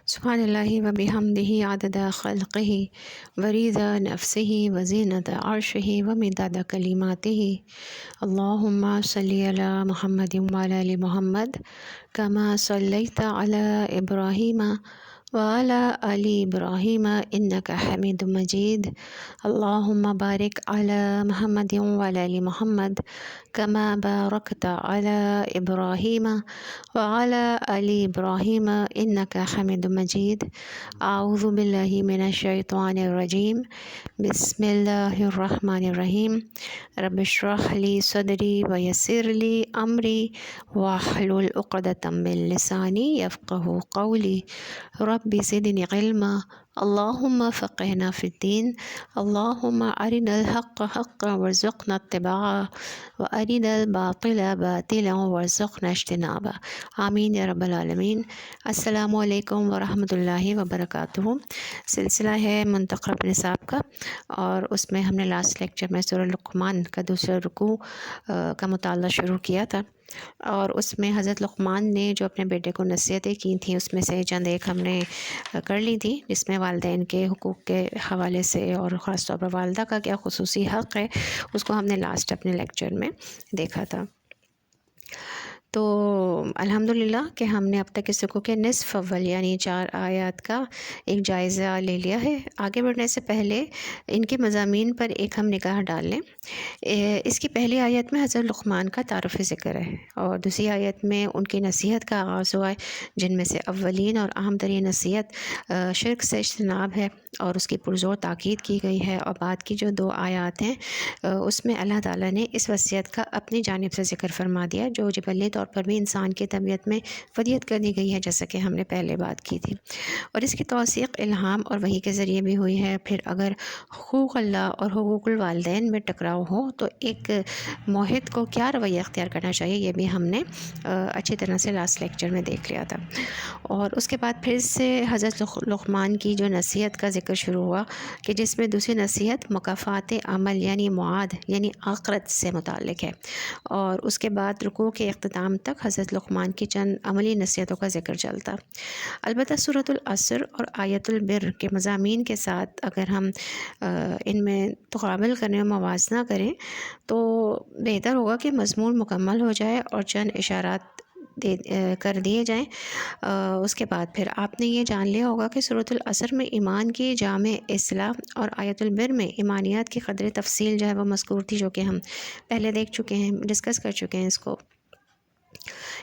سبحان اللہ و بحمدہ عدد خلقہ ورضا نفسہ وزینت عرشہ ومداد کلماتہ اللہم صلی علی محمد وعلی آل محمد کما صلیت علی ابراہیم وعلی آل ابراہیم انک حمید مجید اللہم بارک علی محمد وعلی آل محمد کما بارکت علی ابراہیم وعلی آل ابراہیم انک حمید مجید اعوذ باللہ من الشیطان الرجیم بسم اللہ الرحمن الرحیم رب اشرح لی صدری ویسر لی امری واحلل عقدۃ من لسانی یفقہوا قولی رب زدنی علما اللہم فقہنا فی الدین اللہم ارنا الحق حقا وارزقنا اتباعہ وارنا الباطل باطلا وارزقنا اجتنابہ آمین یا رب العالمین۔ السلام علیکم ورحمۃ اللہ وبرکاتہ۔ سلسلہ ہے منتخب نصاب کا، اور اس میں ہم نے لاسٹ لیکچر میں سورہ لقمان کا دوسرا رکوع کا مطالعہ شروع کیا تھا، اور اس میں حضرت لقمان نے جو اپنے بیٹے کو نصیحتیں کی تھیں اس میں سے چند ایک ہم نے کر لی تھی، جس میں والدین کے حقوق کے حوالے سے اور خاص طور پر والدہ کا کیا خصوصی حق ہے اس کو ہم نے لاسٹ اپنے لیکچر میں دیکھا تھا۔ تو الحمدللہ کہ ہم نے اب تک اس رکوع کے نصف اول یعنی 4 آیات کا ایک جائزہ لے لیا ہے۔ آگے بڑھنے سے پہلے ان کے مضامین پر ایک ہم نگاہ ڈال لیں۔ اس کی پہلی آیت میں حضرت لقمان کا تعارف ذکر ہے، اور دوسری آیت میں ان کی نصیحت کا آغاز ہوا ہے، جن میں سے اولین اور اہم ترین نصیحت شرک سے اجتناب ہے، اور اس کی پرزور تاکید کی گئی ہے۔ اور بعد کی جو 2 آیات ہیں اس میں اللہ تعالیٰ نے اس وصیت کا اپنی جانب سے ذکر فرما دیا، جو جبلی طور پر بھی انسان کی طبیعت میں ودیت کر دی گئی ہے، جیسا کہ ہم نے پہلے بات کی تھی، اور اس کی توثیق الہام اور وحی کے ذریعے بھی ہوئی ہے۔ پھر اگر حقوق اللہ اور حقوق الوالدین میں ٹکراؤ ہو تو ایک موحد کو کیا رویہ اختیار کرنا چاہیے، یہ بھی ہم نے اچھی طرح سے لاسٹ لیکچر میں دیکھ لیا تھا۔ اور اس کے بعد پھر سے حضرت لقمان کی جو نصیحت کا ذکر شروع ہوا، کہ جس میں دوسری نصیحت مکافات عمل یعنی معاد یعنی آخرت سے متعلق ہے، اور اس کے بعد رکوع کے اختتام تک حضرت لقمان کی چند عملی نصیحتوں کا ذکر چلتا۔ البتہ سورۃ العصر اور آیت البر کے مضامین کے ساتھ اگر ہم ان میں تقابل کریں اور موازنہ کریں تو بہتر ہوگا کہ مضمون مکمل ہو جائے اور چند اشارات کر دیے جائیں۔ اس کے بعد پھر آپ نے یہ جان لیا ہوگا کہ سورۃ العصر میں ایمان کی جامع اصلاح اور آیت البر میں ایمانیات کی قدر تفصیل جو ہے وہ مذکور تھی، جو کہ ہم پہلے دیکھ چکے ہیں، ڈسکس کر چکے ہیں اس کو۔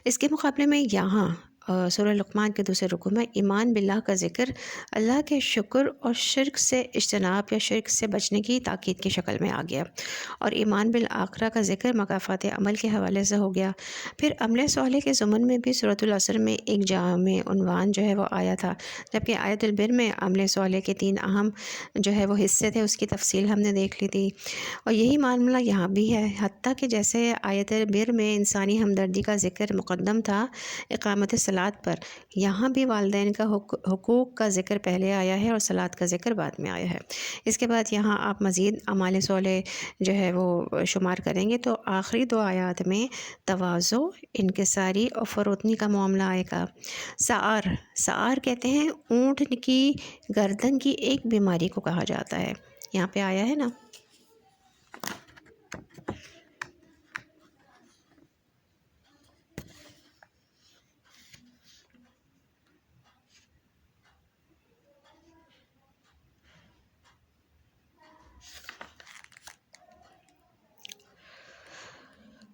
اس کے مقابلے میں یہاں سورہ لقمان کے دوسرے رکوع میں ایمان باللہ کا ذکر اللہ کے شکر اور شرک سے اجتناب یا شرک سے بچنے کی تاکید کی شکل میں آ گیا، اور ایمان بالآخرہ کا ذکر مکافات عمل کے حوالے سے ہو گیا۔ پھر عمل صالح کے ضمن میں بھی سورۃ العصر میں ایک جامع عنوان جو ہے وہ آیا تھا، جبکہ آیت البر میں عمل صالح کے 3 اہم جو ہے وہ حصے تھے، اس کی تفصیل ہم نے دیکھ لی تھی، اور یہی معاملہ یہاں بھی ہے، حتیٰ کہ جیسے آیت البر میں انسانی ہمدردی کا ذکر مقدم تھا اقامت صلاۃ پر، یہاں بھی والدین کا حقوق کا ذکر پہلے آیا ہے اور صلاۃ کا ذکر بعد میں آیا ہے۔ اس کے بعد یہاں آپ مزید اعمال صالح جو ہے وہ شمار کریں گے تو آخری 2 آیات میں تواضع، انکساری اور فروتنی کا معاملہ آئے گا۔ سعار کہتے ہیں اونٹ کی گردن کی ایک بیماری کو کہا جاتا ہے، یہاں پہ آیا ہے نا۔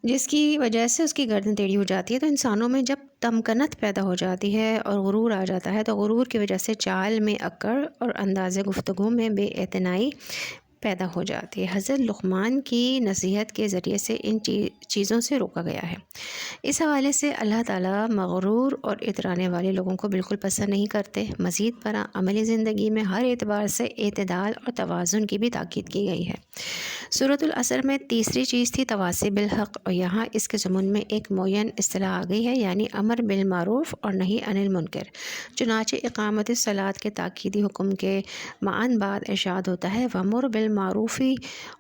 جس کی وجہ سے اس کی گردن ٹیڑھی ہو جاتی ہے، تو انسانوں میں جب تمکنت پیدا ہو جاتی ہے اور غرور آ جاتا ہے تو غرور کی وجہ سے چال میں اکڑ اور انداز گفتگو میں بے اعتنائی پیدا ہو جاتی ہے۔ حضرت لقمان کی نصیحت کے ذریعے سے ان چیزوں سے روکا گیا ہے۔ اس حوالے سے اللہ تعالیٰ مغرور اور اترانے والے لوگوں کو بالکل پسند نہیں کرتے۔ مزید برآں عملی زندگی میں ہر اعتبار سے اعتدال اور توازن کی بھی تاکید کی گئی ہے۔ سورۃ العصر میں تیسری چیز تھی تواصی بالحق، اور یہاں اس کے ضمن میں ایک معین اصطلاح آ گئی ہے، یعنی امر بالمعروف اور نہی عن المنکر۔ چنانچہ اقامت الصلاۃ کے تاکیدی حکم کے معاً بعد ارشاد ہوتا ہے وَمُرْ بالمعروف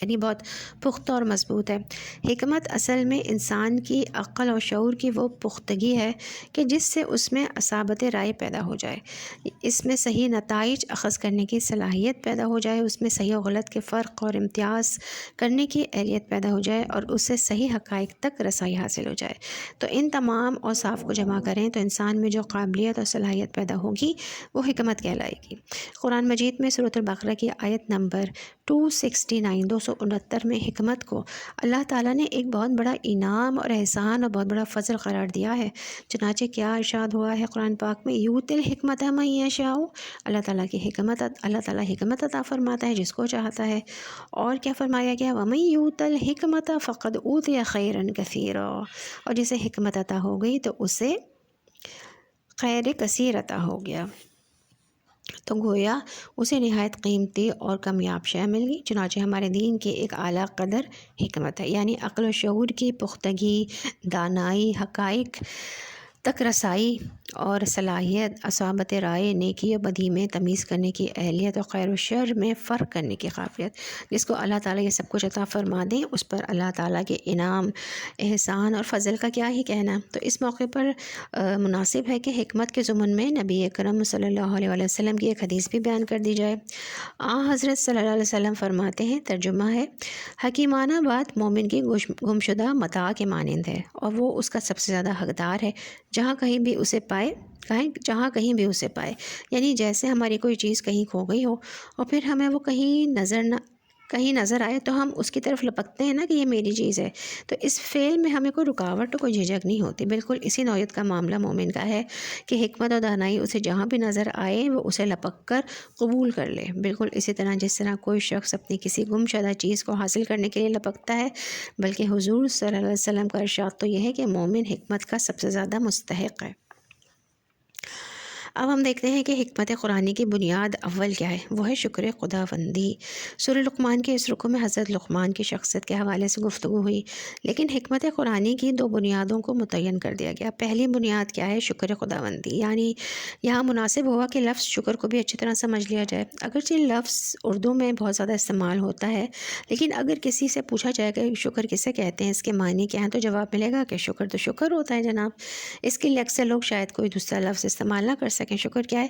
یعنی بہت پختہ اور مضبوط ہے۔ حکمت اصل میں انسان کی عقل اور شعور کی وہ پختگی ہے کہ جس سے اس میں اصابت رائے پیدا ہو جائے، اس میں صحیح نتائج اخذ کرنے کی صلاحیت پیدا ہو جائے، اس میں صحیح و غلط کے فرق اور امتیاز کرنے کی اہلیت پیدا ہو جائے اور اس سے صحیح حقائق تک رسائی حاصل ہو جائے۔ تو ان تمام اوصاف کو جمع کریں تو انسان میں جو قابلیت اور صلاحیت پیدا ہوگی وہ حکمت کہلائے گی۔ قرآن مجید میں سورۃ البقرہ کی آیت نمبر 269 میں حکمت کو اللہ تعالیٰ نے ایک بہت بڑا انعام اور احسان اور بہت بڑا فضل قرار دیا ہے۔ چنانچہ کیا ارشاد ہوا ہے قرآن پاک میں، یؤتی الحکمۃ من یشاء، اللہ تعالیٰ کی حکمت، اللہ تعالیٰ حکمت عطا فرماتا ہے جس کو چاہتا ہے۔ اور کیا فرمایا گیا، ومن یؤت الحکمۃ فقد اوتی خیرا کثیرا، اور جسے حکمت عطا ہو گئی تو اسے خیر کثیر عطا ہو گیا، تو گویا اسے نہایت قیمتی اور کامیاب شے مل گئی۔ چنانچہ ہمارے دین کی ایک اعلیٰ قدر حکمت ہے، یعنی عقل و شعور کی پختگی، دانائی، حقائق تک رسائی اور صلاحیت، اصابت رائے، نیکی و بدی میں تمیز کرنے کی اہلیت اور خیر و شر میں فرق کرنے کی قابلیت، جس کو اللہ تعالیٰ یہ سب کچھ عطا فرما دیں اس پر اللہ تعالیٰ کے انعام، احسان اور فضل کا کیا ہی کہنا۔ تو اس موقع پر مناسب ہے کہ حکمت کے ضمن میں نبی اکرم صلی اللہ علیہ وسلم کی ایک حدیث بھی بیان کر دی جائے۔ حضرت صلی اللہ علیہ وسلم فرماتے ہیں، ترجمہ ہے، حکیمانہ بات مومن کی گمشدہ متاع کے مانند ہے، اور وہ اس کا سب سے زیادہ حقدار ہے جہاں کہیں بھی اسے پائے، یعنی جیسے ہماری کوئی چیز کہیں کھو گئی ہو اور پھر ہمیں وہ کہیں نظر آئے تو ہم اس کی طرف لپکتے ہیں نا کہ یہ میری چیز ہے، تو اس فعل میں ہمیں کوئی رکاوٹ کوئی جھجک نہیں ہوتی۔ بالکل اسی نوعیت کا معاملہ مومن کا ہے کہ حکمت اور دانائی اسے جہاں بھی نظر آئے وہ اسے لپک کر قبول کر لے۔ بالکل اسی طرح جس طرح کوئی شخص اپنی کسی گم شدہ چیز کو حاصل کرنے کے لیے لپکتا ہے، بلکہ حضور صلی اللہ علیہ وسلم کا ارشاد تو یہ ہے کہ مومن حکمت کا سب سے زیادہ مستحق ہے۔ اب ہم دیکھتے ہیں کہ حکمت قرآنی کی بنیاد اول کیا ہے، وہ ہے شکر خداوندی۔ سورہ لقمان کے اس رکوع میں حضرت لقمان کی شخصیت کے حوالے سے گفتگو ہوئی، لیکن حکمت قرآنی کی دو بنیادوں کو متعین کر دیا گیا۔ پہلی بنیاد کیا ہے، شکر خداوندی، یعنی یہاں مناسب ہوا کہ لفظ شکر کو بھی اچھی طرح سمجھ لیا جائے۔ اگرچہ لفظ اردو میں بہت زیادہ استعمال ہوتا ہے، لیکن اگر کسی سے پوچھا جائے کہ شکر کسے کہتے ہیں، اس کے معنی کیا ہیں، تو جواب ملے گا کہ شکر تو شکر ہوتا ہے جناب۔ اس کے لیے اکثر لوگ شاید کوئی دوسرا لفظ استعمال نہ کر سکیں۔ شکر کیا ہے،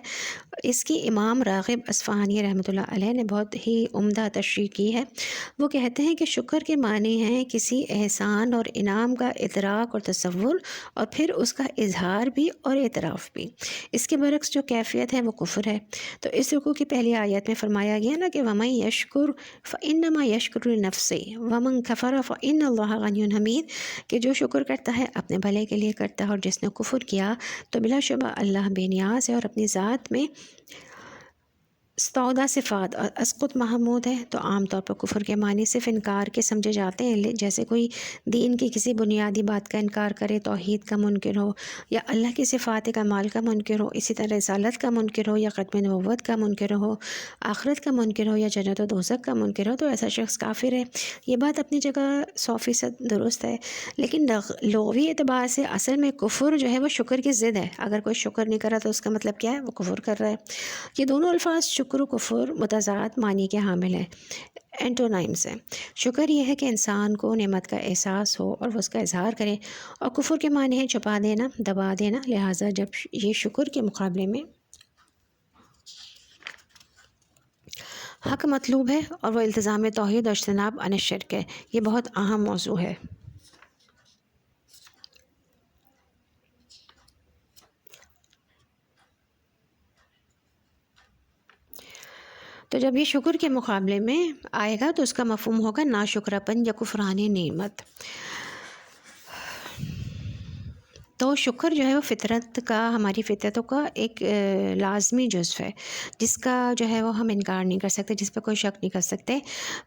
اس کی امام راغب اصفہانی رحمۃ اللہ علیہ نے بہت ہی عمدہ تشریح کی ہے۔ وہ کہتے ہیں کہ شکر کے معنی ہیں کسی احسان اور انعام کا ادراک اور تصور، اور پھر اس کا اظہار بھی اور اعتراف بھی۔ اس کے برعکس جو کیفیت ہے وہ کفر ہے۔ تو اس رکوع کی پہلی آیت میں فرمایا گیا نا کہ وَمَن يَشْكُرْ فَإِنَّمَا يَشْكُرُ لِنَفْسِهِ وَمَن كَفَرَ فَإِنَّ اللَّهَ غَنِيٌّ حَمِيدٌ، کہ جو شکر کرتا ہے اپنے بھلے کے لیے کرتا ہے، اور جس نے کفر کیا تو بلا شبہ اللہ بے نیاز ہے اور اپنی ذات میں استعودہ صفات اور اسقط محمود ہے۔ تو عام طور پر کفر کے معنی صرف انکار کے سمجھے جاتے ہیں، جیسے کوئی دین کی کسی بنیادی بات کا انکار کرے، توحید کا منکر ہو، یا اللہ کی صفات کمال کا منکر ہو، اسی طرح رسالت کا منکر ہو، یا ختم نبوت کا منکر ہو، آخرت کا منکر ہو، یا جنت و دوزخ کا منکر ہو، تو ایسا شخص کافر ہے۔ یہ بات اپنی جگہ 100% درست ہے، لیکن لغوی اعتبار سے اصل میں کفر جو ہے وہ شکر کی ضد ہے۔ اگر کوئی شکر نہیں کر رہا تو اس کا مطلب کیا ہے، وہ کفر کر رہا ہے۔ یہ دونوں الفاظ شکر و کفر متضاد معنی کے حامل ہیں، اینٹونائمز ہیں۔ شکر یہ ہے کہ انسان کو نعمت کا احساس ہو اور وہ اس کا اظہار کرے، اور کفر کے معنی ہے چھپا دینا، دبا دینا۔ لہٰذا جب یہ شکر کے مقابلے میں حق مطلوب ہے اور وہ التزام توحید اور اجتناب عن الشرک ہے، یہ بہت اہم موضوع ہے۔ تو جب یہ شکر کے مقابلے میں آئے گا تو اس کا مفہوم ہوگا ناشکراپن یا کفران نعمت۔ تو شکر جو ہے وہ فطرت کا، ہماری فطرتوں کا ایک لازمی جزو ہے، جس کا جو ہے وہ ہم انکار نہیں کر سکتے، جس پہ کوئی شک نہیں کر سکتے،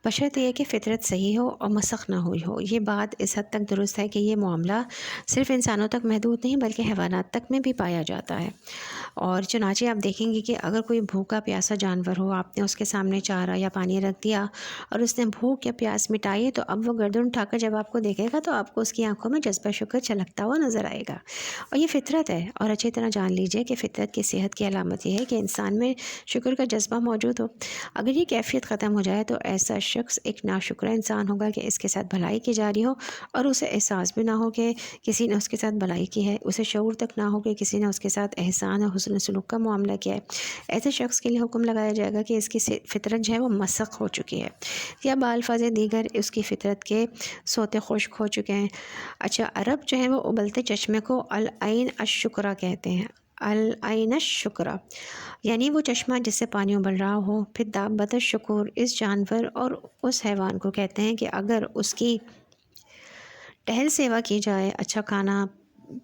بشرط یہ کہ فطرت صحیح ہو اور مسخ نہ ہوئی ہو۔ یہ بات اس حد تک درست ہے کہ یہ معاملہ صرف انسانوں تک محدود نہیں بلکہ حیوانات تک میں بھی پایا جاتا ہے۔ اور چنانچہ آپ دیکھیں گے کہ اگر کوئی بھوکا پیاسا جانور ہو، آپ نے اس کے سامنے چارہ یا پانی رکھ دیا اور اس نے بھوک یا پیاس مٹائی، تو اب وہ گردن اٹھا کر جب آپ کو دیکھے گا تو آپ کو اس کی آنکھوں میں جذبہ شکر چھلکتا ہوا نظر آئے گا۔ اور یہ فطرت ہے، اور اچھی طرح جان لیجئے کہ فطرت کی صحت کی علامت یہ ہے کہ انسان میں شکر کا جذبہ موجود ہو۔ اگر یہ کیفیت ختم ہو جائے تو ایسا شخص ایک ناشکرہ انسان ہوگا کہ اس کے ساتھ بھلائی کی جا رہی ہو اور اسے احساس بھی نہ ہو کہ کسی نے اس کے ساتھ بھلائی کی ہے، اسے شعور تک نہ ہو کہ کسی نے اس کے ساتھ احسان اور حسن سلوک کا معاملہ کیا ہے۔ ایسے شخص کے لیے حکم لگایا جائے گا کہ اس کی فطرت جو ہے وہ مسخ ہو چکی ہے، یا بالفاظ دیگر اس کی فطرت کے سوتے خشک ہو چکے ہیں۔ اچھا، عرب جو ہے وہ ابلتے چشمے کو العین الشکرہ کہتے ہیں، العین الشکرہ، یعنی وہ چشمہ جس سے پانی ابل رہا ہو۔ پھر دابۃ الشکور، اس جانور اور اس حیوان کو کہتے ہیں کہ اگر اس کی ٹہل سیوا کی جائے، اچھا کھانا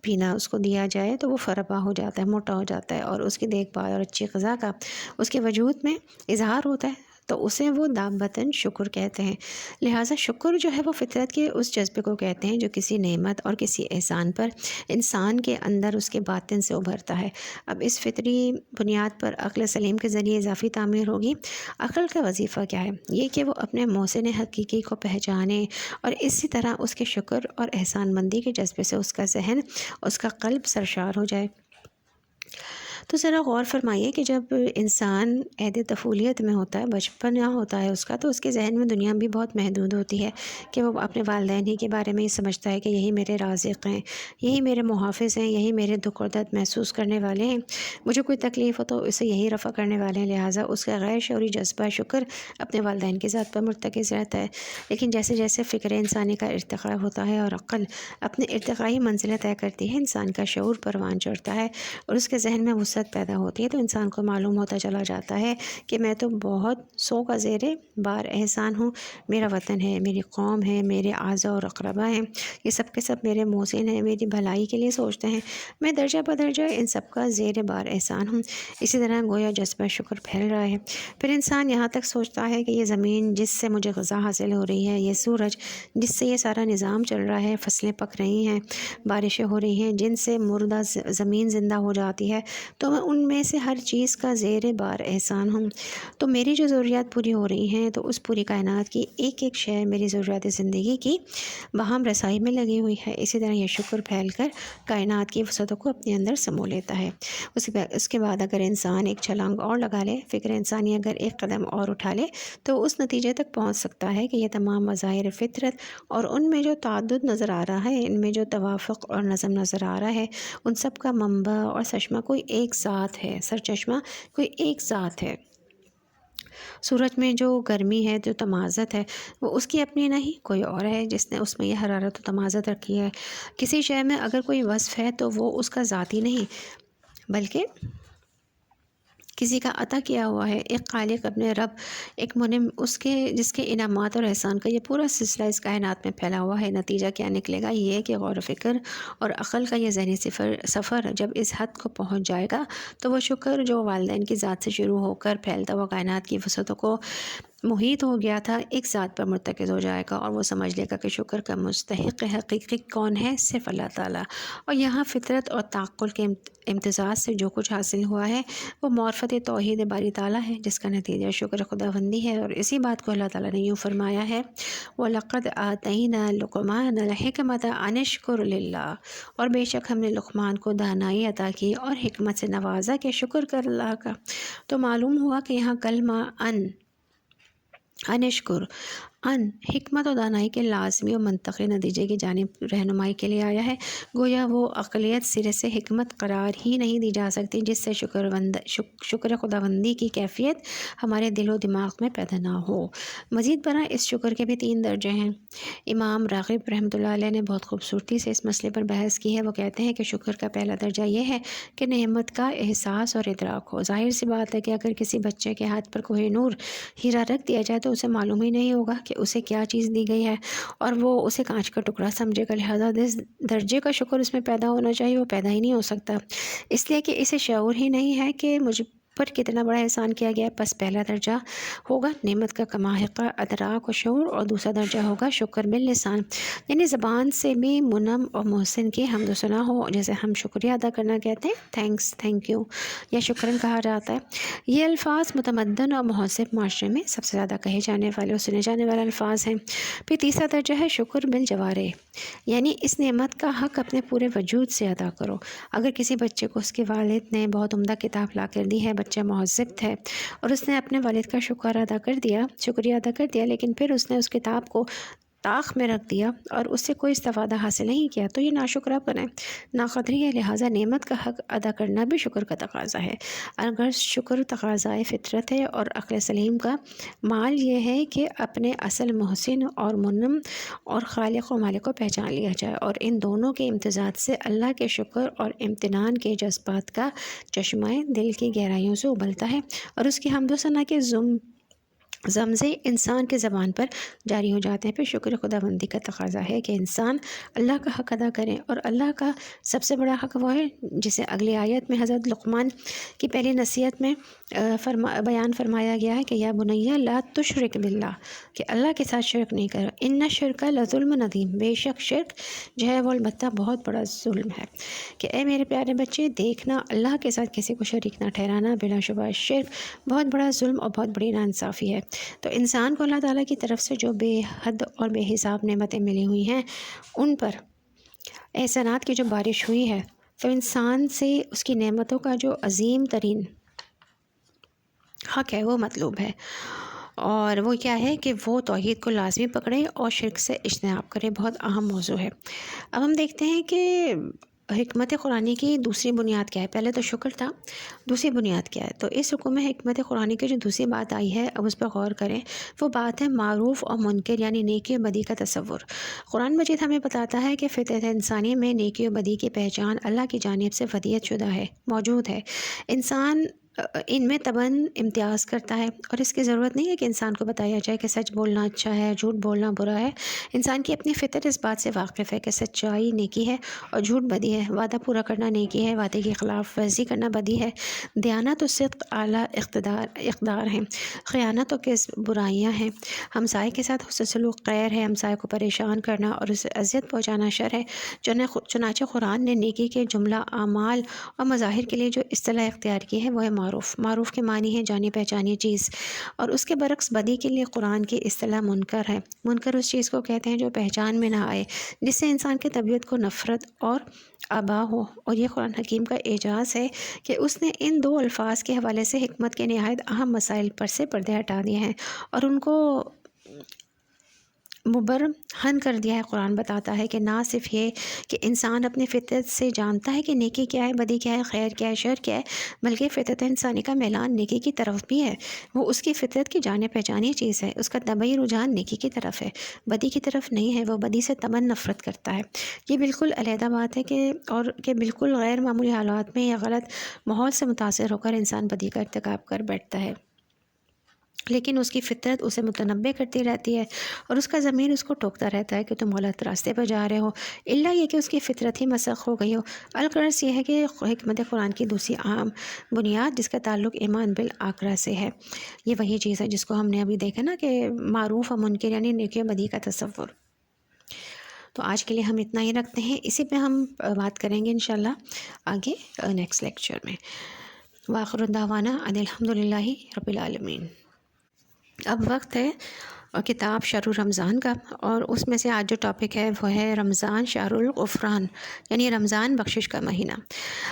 پینا اس کو دیا جائے تو وہ فربا ہو جاتا ہے، موٹا ہو جاتا ہے، اور اس کی دیکھ بھال اور اچھی غذا کا اس کے وجود میں اظہار ہوتا ہے، تو اسے وہ دابۃ شکر کہتے ہیں۔ لہٰذا شکر جو ہے وہ فطرت کے اس جذبے کو کہتے ہیں جو کسی نعمت اور کسی احسان پر انسان کے اندر اس کے باطن سے ابھرتا ہے۔ اب اس فطری بنیاد پر عقل سلیم کے ذریعے اضافی تعمیر ہوگی۔ عقل کا وظیفہ کیا ہے؟ یہ کہ وہ اپنے محسن حقیقی کو پہچانے اور اسی طرح اس کے شکر اور احسان مندی کے جذبے سے اس کا ذہن، اس کا قلب سرشار ہو جائے۔ تو ذرا غور فرمائیے کہ جب انسان عہد طفولیت میں ہوتا ہے، بچپنا ہوتا ہے اس کا، تو اس کے ذہن میں دنیا بھی بہت محدود ہوتی ہے کہ وہ اپنے والدین ہی کے بارے میں یہ سمجھتا ہے کہ یہی میرے رازق ہیں، یہی میرے محافظ ہیں، یہی میرے دکھ اور درد محسوس کرنے والے ہیں، مجھے کوئی تکلیف ہو تو اسے یہی رفع کرنے والے ہیں۔ لہٰذا اس کا غیر شعوری جذبہ شکر اپنے والدین کی ذات پر مرتکز رہتا ہے۔ لیکن جیسے جیسے فکر انسانی کا ارتقاء ہوتا ہے اور عقل اپنے ارتقائی منزلیں طے کرتی ہے، انسان کا شعور پروان چڑھتا ہے اور اس کے ذہن میں وسعت پیدا ہوتی ہے، تو انسان کو معلوم ہوتا چلا جاتا ہے کہ میں تو بہت سو کا زیر بار احسان ہوں، میرا وطن ہے، میری قوم ہے، میرے اعزاء اور اقربا ہیں، یہ سب کے سب میرے محسن ہیں، میری بھلائی کے لیے سوچتے ہیں، میں درجہ بدرجہ ان سب کا زیر بار احسان ہوں۔ اسی طرح گویا جذبہ شکر پھیل رہا ہے۔ پھر انسان یہاں تک سوچتا ہے کہ یہ زمین جس سے مجھے غذا حاصل ہو رہی ہے، یہ سورج جس سے یہ سارا نظام چل رہا ہے، فصلیں پک رہی ہیں، بارشیں ہو رہی ہیں، جن سے مردہ زمین زندہ ہو جاتی ہے، تو میں ان میں سے ہر چیز کا زیر بار احسان ہوں۔ تو میری جو ضروریات پوری ہو رہی ہیں، تو اس پوری کائنات کی ایک ایک شے میری ضروریات زندگی کی باہم رسائی میں لگی ہوئی ہے۔ اسی طرح یہ شکر پھیل کر کائنات کی وسعتوں کو اپنے اندر سمو لیتا ہے۔ اس کے بعد اگر انسان ایک چھلانگ اور لگا لے، فکر انسانی اگر ایک قدم اور اٹھا لے، تو اس نتیجے تک پہنچ سکتا ہے کہ یہ تمام مظاہر فطرت اور ان میں جو تعدد نظر آ رہا ہے، ان میں جو توافق اور نظم نظر آ رہا ہے، ان سب کا منبع اور سرچشمہ کوئی ایک ذات ہے، سرچشمہ کوئی ایک ذات ہے۔ سورج میں جو گرمی ہے، جو تمازت ہے، وہ اس کی اپنی نہیں، کوئی اور ہے جس نے اس میں یہ حرارت و تمازت رکھی ہے۔ کسی شے میں اگر کوئی وصف ہے تو وہ اس کا ذاتی نہیں، بلکہ کسی کا عطا کیا ہوا ہے، ایک خالق، اپنے رب، ایک منعم، اس کے جس کے انعامات اور احسان کا یہ پورا سلسلہ اس کائنات میں پھیلا ہوا ہے۔ نتیجہ کیا نکلے گا؟ یہ کہ غور و فکر اور عقل کا یہ ذہنی سفر جب اس حد کو پہنچ جائے گا، تو وہ شکر جو والدین کی ذات سے شروع ہو کر پھیلتا ہوا کائنات کی وسعتوں کو محیط ہو گیا تھا، ایک ذات پر مرتکز ہو جائے گا، اور وہ سمجھ لے گا کہ شکر کا مستحق حقیقی کون ہے؟ صرف اللہ تعالیٰ۔ اور یہاں فطرت اور تعقل کے امتزاج سے جو کچھ حاصل ہوا ہے، وہ معرفت توحید باری تعالیٰ ہے، جس کا نتیجہ شکر خداوندی ہے۔ اور اسی بات کو اللہ تعالیٰ نے یوں فرمایا ہے، وَلَقَدْ آتَيْنَا لُقْمَانَ الْحِكْمَةَ أَنِ اشْكُرْ لِلَّهِ، اور بے شک ہم نے لقمان کو دانائی عطا کی اور حکمت سے نوازا کہ شکر کر اللہ کا۔ تو معلوم ہوا کہ یہاں کلمہ انشکر، حکمت و دانائی کے لازمی و منطقی نتیجے کی جانب رہنمائی کے لیے آیا ہے۔ گویا وہ عقلیت سرے سے حکمت قرار ہی نہیں دی جا سکتی جس سے شکر خداوندی کی کیفیت ہمارے دل و دماغ میں پیدا نہ ہو۔ مزید برآں اس شکر کے بھی 3 درجے ہیں۔ امام راغب رحمۃ اللہ علیہ نے بہت خوبصورتی سے اس مسئلے پر بحث کی ہے۔ وہ کہتے ہیں کہ شکر کا پہلا درجہ یہ ہے کہ نعمت کا احساس اور ادراک ہو۔ ظاہر سی بات ہے کہ اگر کسی بچے کے ہاتھ پر کوہ نور ہیرا رکھ دیا جائے تو اسے معلوم ہی نہیں ہوگا کہ اسے کیا چیز دی گئی ہے، اور وہ اسے کانچ کا ٹکڑا سمجھے گا۔ لہٰذا جس درجے کا شکر اس میں پیدا ہونا چاہیے وہ پیدا ہی نہیں ہو سکتا، اس لیے کہ اسے شعور ہی نہیں ہے کہ پر کتنا بڑا احسان کیا گیا ہے۔ پس پہلا درجہ ہوگا نعمت کا کماحقہ ادراک و شعور، اور دوسرا درجہ ہوگا شکر باللسان، یعنی زبان سے بھی منعم اور محسن کی حمد و ثنا ہو، جیسے ہم شکریہ ادا کرنا کہتے ہیں، تھینکس، تھینک یو، یا شکرن کہا جاتا ہے۔ یہ الفاظ متمدن اور مہذب معاشرے میں سب سے زیادہ کہے جانے والے اور سنے جانے والے الفاظ ہیں۔ پھر تیسرا درجہ ہے شکر بالجوارح، یعنی اس نعمت کا حق اپنے پورے وجود سے ادا کرو۔ اگر کسی بچے کو اس کے والد نے بہت عمدہ کتاب لا کر دی ہے، بچہ مہذب ہے اور اس نے اپنے والد کا شکریہ ادا کر دیا، لیکن پھر اس نے اس کتاب کو طاق میں رکھ دیا اور اس سے کوئی استفادہ حاصل نہیں کیا، تو یہ ناشکرہ بنے، ناقدری ہے۔ لہٰذا نعمت کا حق ادا کرنا بھی شکر کا تقاضا ہے۔ اگر شکر تقاضائے فطرت ہے اور عقل سلیم کا مال یہ ہے کہ اپنے اصل محسن اور منعم اور خالق و مالک کو پہچان لیا جائے، اور ان دونوں کے امتزاج سے اللہ کے شکر اور امتنان کے جذبات کا چشمہ دل کی گہرائیوں سے ابلتا ہے، اور اس کی حمد و ثنا کے زمزے انسان کے زبان پر جاری ہو جاتے ہیں۔ پھر شکر خدا بندی کا تقاضا ہے کہ انسان اللہ کا حق ادا کرے، اور اللہ کا سب سے بڑا حق وہ ہے جسے اگلی آیت میں حضرت لقمان کی پہلی نصیحت میں بیان فرمایا گیا ہے کہ یا بنیا لا تشرک باللہ، کہ اللہ کے ساتھ شرک نہیں کرو، ان الشرک لظلم عظیم، بے شک شرک جو ہے وہ البتہ بہت بڑا ظلم ہے۔ کہ اے میرے پیارے بچے، دیکھنا اللہ کے ساتھ کسی کو شریک نہ ٹھہرانا بلا شبہ شرک بہت بڑا ظلم اور بہت بڑی ناانصافی ہے۔ تو انسان کو اللہ تعالیٰ کی طرف سے جو بے حد اور بے حساب نعمتیں ملی ہوئی ہیں، ان پر احسانات کی جو بارش ہوئی ہے، تو انسان سے اس کی نعمتوں کا جو عظیم ترین حق ہے وہ مطلوب ہے، اور وہ کیا ہے کہ وہ توحید کو لازمی پکڑے اور شرک سے اجتناب کرے۔ بہت اہم موضوع ہے۔ اب ہم دیکھتے ہیں کہ حکمت قرآنی کی دوسری بنیاد کیا ہے۔ پہلے تو شکر تھا، دوسری بنیاد کیا ہے؟ تو اس حکم میں حکمت قرآنی کی جو دوسری بات آئی ہے، اب اس پر غور کریں۔ وہ بات ہے معروف اور منکر، یعنی نیکی و بدی کا تصور۔ قرآن مجید ہمیں بتاتا ہے کہ فطرت انسانی میں نیکی و بدی کی پہچان اللہ کی جانب سے ودیعت شدہ ہے، موجود ہے۔ انسان ان میں طبعاً امتیاز کرتا ہے، اور اس کی ضرورت نہیں ہے کہ انسان کو بتایا جائے کہ سچ بولنا اچھا ہے، جھوٹ بولنا برا ہے۔ انسان کی اپنی فطرت اس بات سے واقف ہے کہ سچائی نیکی ہے اور جھوٹ بدی ہے، وعدہ پورا کرنا نیکی ہے، وعدے کی خلاف ورزی کرنا بدی ہے، دیانت و صدق اعلیٰ اقدار ہیں، خیانت و کذب برائیاں ہیں، ہمسائے کے ساتھ حسن سلوک خیر ہے، ہمسائے کو پریشان کرنا اور اسے اذیت پہنچانا شر ہے۔ چنانچہ قرآن نے نیکی کے جملہ اعمال اور مظاہر کے لیے جو اصطلاح اختیار کی ہے وہ ہے معروف کے معنی ہے جانی پہچانی چیز، اور اس کے برعکس بدی کے لیے قرآن کی اصطلاح منکر ہے۔ منکر اس چیز کو کہتے ہیں جو پہچان میں نہ آئے، جس سے انسان کی طبیعت کو نفرت اور آبا ہو، اور یہ قرآن حکیم کا اعجاز ہے کہ اس نے ان دو الفاظ کے حوالے سے حکمت کے نہایت اہم مسائل پر سے پردے ہٹا دیے ہیں اور ان کو مبرہن کر دیا ہے۔ قرآن بتاتا ہے کہ نہ صرف یہ کہ انسان اپنی فطرت سے جانتا ہے کہ نیکی کیا ہے، بدی کیا ہے، خیر کیا ہے، شر کیا ہے، بلکہ فطرت انسانی کا میلان نیکی کی طرف بھی ہے۔ وہ اس کی فطرت کی جانے پہچانی چیز ہے، اس کا طبعی رجحان نیکی کی طرف ہے، بدی کی طرف نہیں ہے۔ وہ بدی سے طبعاً نفرت کرتا ہے۔ یہ بالکل علیحدہ بات ہے کہ بالکل غیر معمولی حالات میں یا غلط ماحول سے متاثر ہو کر انسان بدی کا ارتکاب کر بیٹھتا ہے، لیکن اس کی فطرت اسے متنبع کرتی رہتی ہے اور اس کا ضمیر اس کو ٹوکتا رہتا ہے کہ تم غلط راستے پر جا رہے ہو، الا یہ کہ اس کی فطرت ہی مسخ ہو گئی ہو۔ الغرض یہ ہے کہ حکمت قرآن کی دوسری اہم بنیاد جس کا تعلق ایمان بالآخرہ سے ہے، یہ وہی چیز ہے جس کو ہم نے ابھی دیکھا نا کہ معروف و منکر یعنی نیکی و بدی کا تصور۔ تو آج کے لیے ہم اتنا ہی رکھتے ہیں، اسی پہ ہم بات کریں گے انشاءاللہ آگے نیکسٹ لیکچر میں۔ وآخر دعوانا ان الحمد للہ رب العالمین۔ اب وقت ہے کتاب شہر رمضان کا، اور اس میں سے آج جو ٹاپک ہے وہ ہے رمضان شہر الغفران، یعنی رمضان بخشش کا مہینہ۔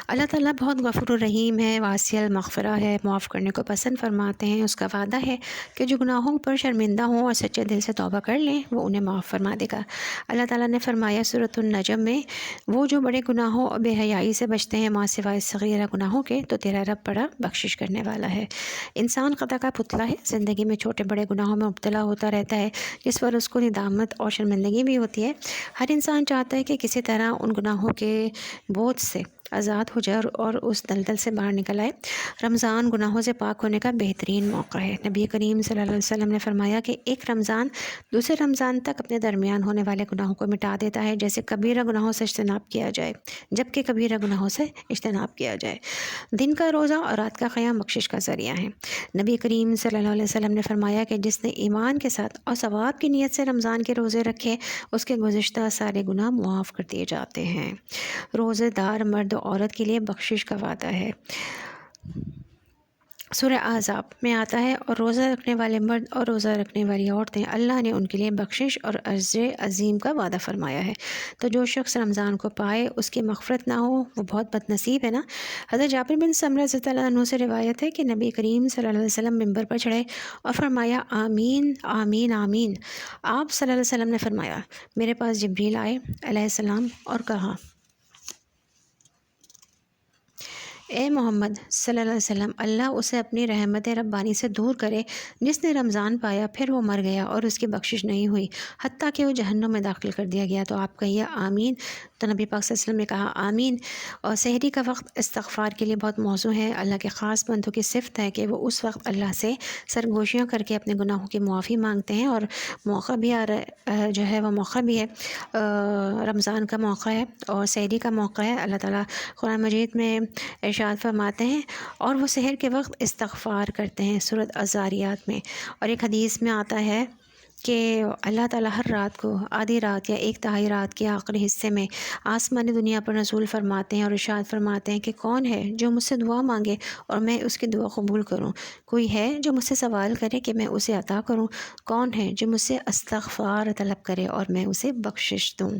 اللہ تعالیٰ بہت غفور الرحیم ہے، واسع المغفرہ ہے، معاف کرنے کو پسند فرماتے ہیں۔ اس کا وعدہ ہے کہ جو گناہوں پر شرمندہ ہوں اور سچے دل سے توبہ کر لیں وہ انہیں معاف فرما دے گا۔ اللہ تعالیٰ نے فرمایا سورۃ النجم میں، وہ جو بڑے گناہوں اور بے حیائی سے بچتے ہیں ماں سوائے صغیرہ گناہوں کے تو تیرا رب بڑا بخشش کرنے والا ہے۔ انسان خطا کا پتلا ہے، زندگی میں چھوٹے بڑے گناہوں میں مبتلا ہوتا رہتا ہے جس پر اس کو ندامت اور شرمندگی بھی ہوتی ہے۔ ہر انسان چاہتا ہے کہ کسی طرح ان گناہوں کے بوجھ سے آزاد ہو جائے اور اس دلدل سے باہر نکل آئے۔ رمضان گناہوں سے پاک ہونے کا بہترین موقع ہے۔ نبی کریم صلی اللہ علیہ وسلم نے فرمایا کہ ایک رمضان دوسرے رمضان تک اپنے درمیان ہونے والے گناہوں کو مٹا دیتا ہے، جیسے کبیرہ گناہوں سے اجتناب کیا جائے، جبکہ کبیرہ گناہوں سے اجتناب کیا جائے۔ دن کا روزہ اور رات کا قیام بخشش کا ذریعہ ہے۔ نبی کریم صلی اللہ علیہ وسلم نے فرمایا کہ جس نے ایمان کے ساتھ اور ثواب کی نیت سے رمضان کے روزے رکھے، اس کے گزشتہ سارے گناہ معاف کر دیے جاتے ہیں۔ روزے دار مرد و عورت کے لیے بخشش کا وعدہ ہے۔ سورہ احزاب میں آتا ہے، اور روزہ رکھنے والے مرد اور روزہ رکھنے والی عورتیں، اللہ نے ان کے لیے بخشش اور اجر عظیم کا وعدہ فرمایا ہے۔ تو جو شخص رمضان کو پائے اس کی مغفرت نہ ہو وہ بہت بد نصیب ہے نا۔ حضرت جابر بن سمرہ رضی اللہ عنہ سے روایت ہے کہ نبی کریم صلی اللہ علیہ وسلم ممبر پر چڑھے اور فرمایا آمین آمین آمین۔ آپ صلی اللہ علیہ وسلم نے فرمایا، میرے پاس جبریل آئے علیہ السلام اور کہا، اے محمد صلی اللہ علیہ وسلم، اللہ اسے اپنی رحمت ربانی سے دور کرے جس نے رمضان پایا پھر وہ مر گیا اور اس کی بخشش نہیں ہوئی حتیٰ کہ وہ جہنم میں داخل کر دیا گیا، تو آپ کہیے آمین۔ تو نبی پاک صلی اللہ علیہ وسلم نے کہا آمین۔ اور سحری کا وقت استغفار کے لیے بہت موزوں ہے۔ اللہ کے خاص بندوں کی صفت ہے کہ وہ اس وقت اللہ سے سرگوشیاں کر کے اپنے گناہوں کی معافی مانگتے ہیں، اور موقع بھی جو ہے وہ موقع بھی ہے، رمضان کا موقع ہے اور سحری کا موقع ہے۔ اللہ تعالیٰ قرآن مجید میں ارشاد فرماتے ہیں اور وہ سحر کے وقت استغفار کرتے ہیں، سورۃ الذاریات میں۔ اور ایک حدیث میں آتا ہے کہ اللہ تعالیٰ ہر رات کو آدھی رات یا ایک تہائی رات کے آخری حصے میں آسمانی دنیا پر نزول فرماتے ہیں اور ارشاد فرماتے ہیں کہ کون ہے جو مجھ سے دعا مانگے اور میں اس کی دعا قبول کروں؟ کوئی ہے جو مجھ سے سوال کرے کہ میں اسے عطا کروں؟ کون ہے جو مجھ سے استغفار طلب کرے اور میں اسے بخشش دوں؟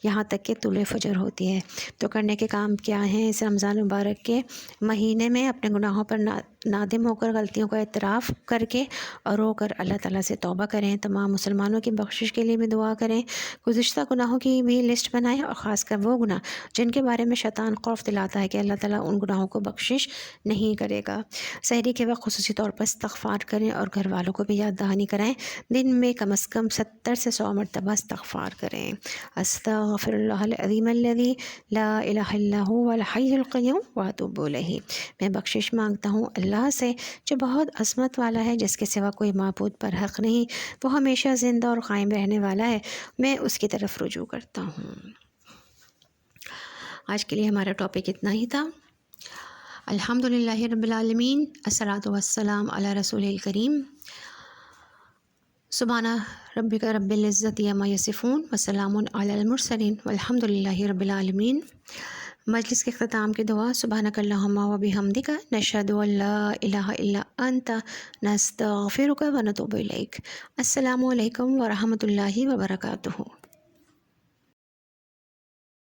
یہاں تک کہ طلوع فجر ہوتی ہے۔ تو کرنے کے کام کیا ہیں اس رمضان مبارک کے مہینے میں؟ اپنے گناہوں پر نادم ہو کر غلطیوں کا اعتراف کر کے اور رو کر اللہ تعالیٰ سے توبہ کریں، تمام مسلمانوں کی بخشش کے لیے بھی دعا کریں، گزشتہ گناہوں کی بھی لسٹ بنائیں، اور خاص کر وہ گناہ جن کے بارے میں شیطان خوف دلاتا ہے کہ اللہ تعالیٰ ان گناہوں کو بخشش نہیں کرے گا۔ سحری کے وقت خصوصی طور پر استغفار کریں اور گھر والوں کو بھی یاد دہانی کرائیں، دن میں کم از کم 70 سے 100 مرتبہ استغفار کریں۔ استغفر اللہ العظیم الذی لا الہ الا هو الحی القیوم واتوب الیہ۔ میں بخشش مانگتا ہوں اللہ سے جو بہت عظمت والا ہے، جس کے سوا کوئی معبود پر حق نہیں، وہ ہمیشہ زندہ اور قائم رہنے والا ہے، میں اس کی طرف رجوع کرتا ہوں۔ آج کے لیے ہمارا ٹاپک اتنا ہی تھا۔ الحمدللہ رب العالمین، الصلاۃ والسلام علی رسول الکریم۔ سبحان ربک رب العزت عما یصفون وسلام علی المرسلین والحمد للہ رب العالمین۔ مجلس کے اختتام کی دعا، سبحانک اللہم و بحمدک، نشہد ان لا الہ الا انت، نستغفرک و نتوب الیک۔ السلام علیکم ورحمۃ اللہ وبرکاتہ۔